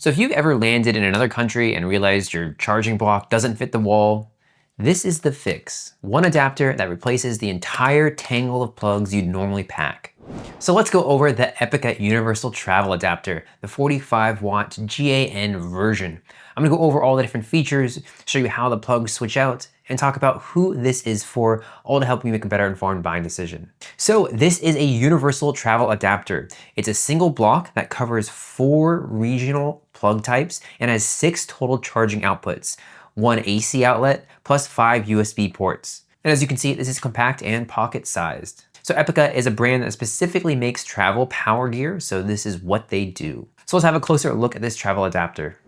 So if you've ever landed in another country and realized your charging block doesn't fit the wall, this is the fix. One adapter that replaces the entire tangle of plugs you'd normally pack. So let's go over the EPICKA Universal Travel Adapter, the 45-watt GaN version. I'm gonna go over all the different features, show you how the plugs switch out, and talk about who this is for, all to help you make a better informed buying decision. So this is a universal travel adapter. It's a single block that covers 4 regional plug types and has 6 total charging outputs, 1 AC outlet plus 5 USB ports. And as you can see, this is compact and pocket sized. So EPICKA is a brand that specifically makes travel power gear, so this is what they do. So let's have a closer look at this travel adapter.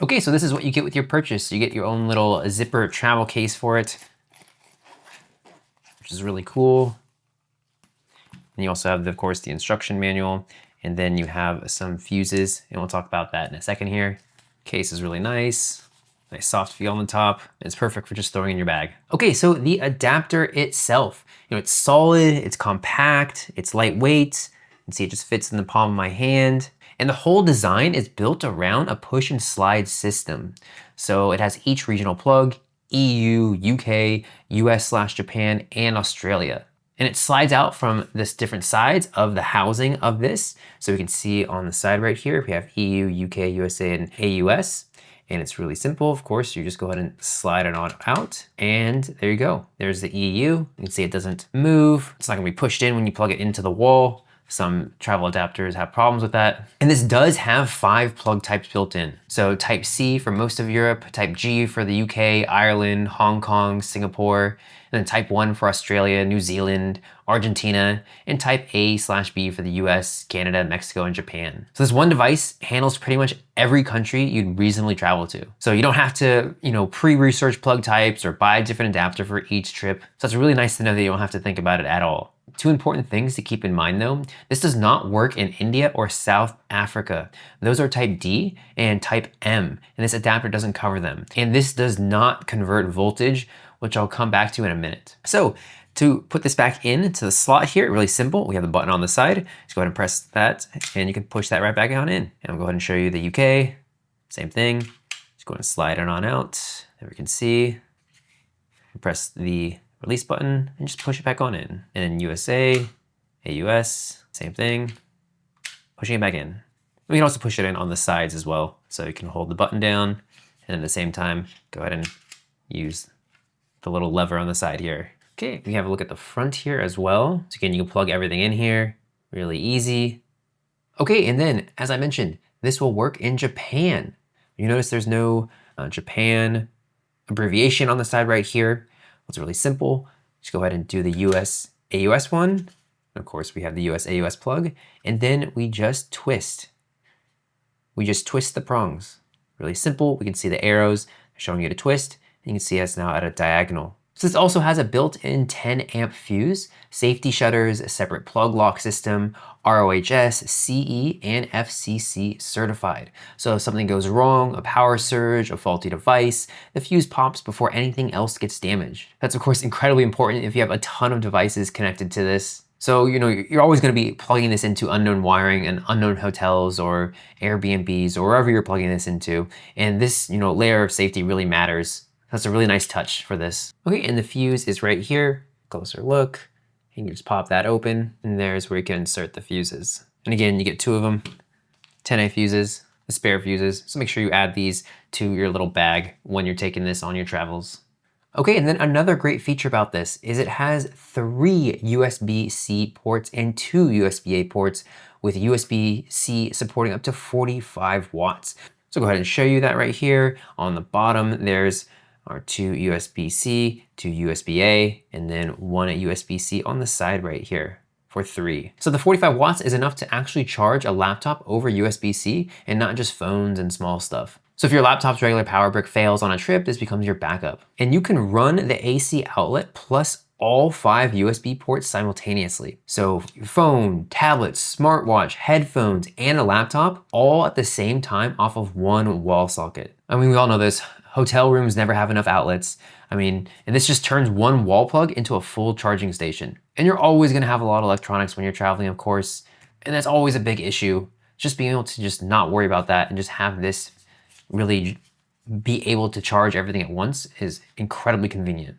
Okay, so this is what you get with your purchase. You get your own little zipper travel case for it, which is really cool. And you also have, of course, the instruction manual, and then you have some fuses, and we'll talk about that in a second here. Case is really nice. Nice soft feel on the top. It's perfect for just throwing in your bag. Okay, so the adapter itself, it's solid, it's compact, it's lightweight. You can see it just fits in the palm of my hand. And the whole design is built around a push and slide system. So it has each regional plug, EU, UK, US/Japan, and Australia. And it slides out from this different sides of the housing of this. So we can see on the side right here, we have EU, UK, USA, and AUS. And it's really simple. Of course, you just go ahead and slide it on out, and there you go. There's the EU. You can see it doesn't move. It's not gonna be pushed in when you plug it into the wall. Some travel adapters have problems with that. And this does have 5 plug types built in. So type C for most of Europe, type G for the UK, Ireland, Hong Kong, Singapore, and then type 1 for Australia, New Zealand, Argentina, and type A/B for the US, Canada, Mexico, and Japan. So this one device handles pretty much every country you'd reasonably travel to. So you don't have to, pre-research plug types or buy a different adapter for each trip. So it's really nice to know that you don't have to think about it at all. 2 important things to keep in mind though, this does not work in India or South Africa. Those are type D and type M, and this adapter doesn't cover them. And this does not convert voltage, which I'll come back to in a minute. So to put this back into the slot here, really simple. We have the button on the side. Just go ahead and press that, and you can push that right back on in. And I'll go ahead and show you the UK, same thing. Just go ahead and slide it on out. There we can see. Press the release button and just push it back on in. And then USA, AUS, same thing, pushing it back in. We can also push it in on the sides as well. So you can hold the button down and at the same time, go ahead and use the little lever on the side here. Okay, we have a look at the front here as well. So again, you can plug everything in here, really easy. Okay, and then as I mentioned, this will work in Japan. You notice there's no Japan abbreviation on the side right here. It's really simple. Just go ahead and do the US AUS one. And of course, we have the US AUS plug, and then we just twist. We just twist the prongs. Really simple. We can see the arrows showing you to twist, and you can see us now at a diagonal. So this also has a built-in 10 amp fuse, safety shutters, a separate plug lock system, RoHS, CE, and FCC certified. So if something goes wrong, a power surge, a faulty device, the fuse pops before anything else gets damaged. That's of course incredibly important if you have a ton of devices connected to this. So, you're always gonna be plugging this into unknown wiring and unknown hotels or Airbnbs or wherever you're plugging this into. And this, layer of safety really matters. That's a really nice touch for this. Okay, and the fuse is right here. Closer look. You can just pop that open, and there's where you can insert the fuses. And again, you get 2 of them, 10A fuses, the spare fuses. So make sure you add these to your little bag when you're taking this on your travels. Okay, and then another great feature about this is it has 3 USB-C ports and 2 USB-A ports, with USB-C supporting up to 45 watts. So go ahead and show you that right here. On the bottom, there's our 2 USB-C, 2 USB-A, and then 1 USB-C on the side right here for 3. So the 45 watts is enough to actually charge a laptop over USB-C and not just phones and small stuff. So if your laptop's regular power brick fails on a trip, this becomes your backup. And you can run the AC outlet plus all 5 USB ports simultaneously. So your phone, tablet, smartwatch, headphones, and a laptop all at the same time off of 1 wall socket. I mean, we all know this. Hotel rooms never have enough outlets. And this just turns 1 wall plug into a full charging station. And you're always gonna have a lot of electronics when you're traveling, of course, and that's always a big issue. just being able to just not worry about that and just have this really be able to charge everything at once is incredibly convenient.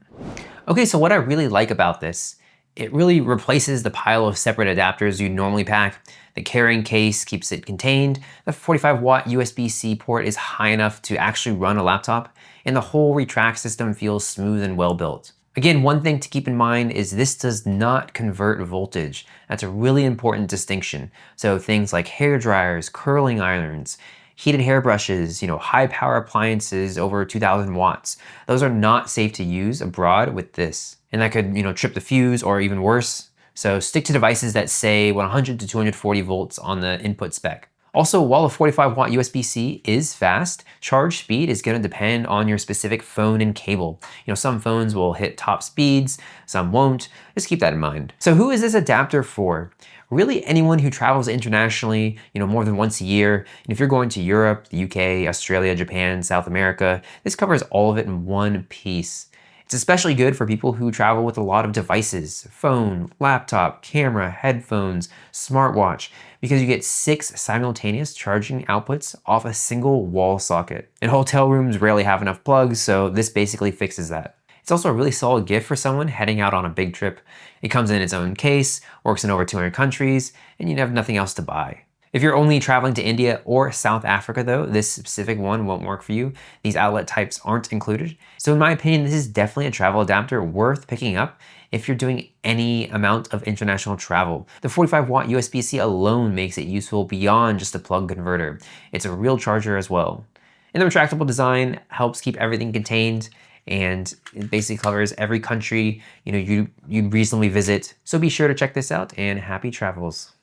Okay, so what I really like about this, it really replaces the pile of separate adapters you normally pack. The carrying case keeps it contained. The 45-watt USB-C port is high enough to actually run a laptop, and the whole retract system feels smooth and well built. Again, one thing to keep in mind is this does not convert voltage. That's a really important distinction. So things like hair dryers, curling irons, heated hairbrushes, high power appliances over 2000 watts. Those are not safe to use abroad with this. And that could, trip the fuse or even worse. So stick to devices that say 100 to 240 volts on the input spec. Also, while a 45-watt USB-C is fast, charge speed is going to depend on your specific phone and cable. Some phones will hit top speeds, some won't. Just keep that in mind. So who is this adapter for? Really anyone who travels internationally, more than once a year. And if you're going to Europe, the UK, Australia, Japan, South America, this covers all of it in one piece. It's especially good for people who travel with a lot of devices, phone, laptop, camera, headphones, smartwatch, because you get 6 simultaneous charging outputs off a single wall socket. And hotel rooms rarely have enough plugs, so this basically fixes that. It's also a really solid gift for someone heading out on a big trip. It comes in its own case, works in over 200 countries, and you have nothing else to buy. If you're only traveling to India or South Africa though, this specific one won't work for you. These outlet types aren't included. So in my opinion, this is definitely a travel adapter worth picking up if you're doing any amount of international travel. The 45-watt USB-C alone makes it useful beyond just a plug converter. It's a real charger as well. And the retractable design helps keep everything contained, and it basically covers every country you'd reasonably visit. So be sure to check this out, and happy travels.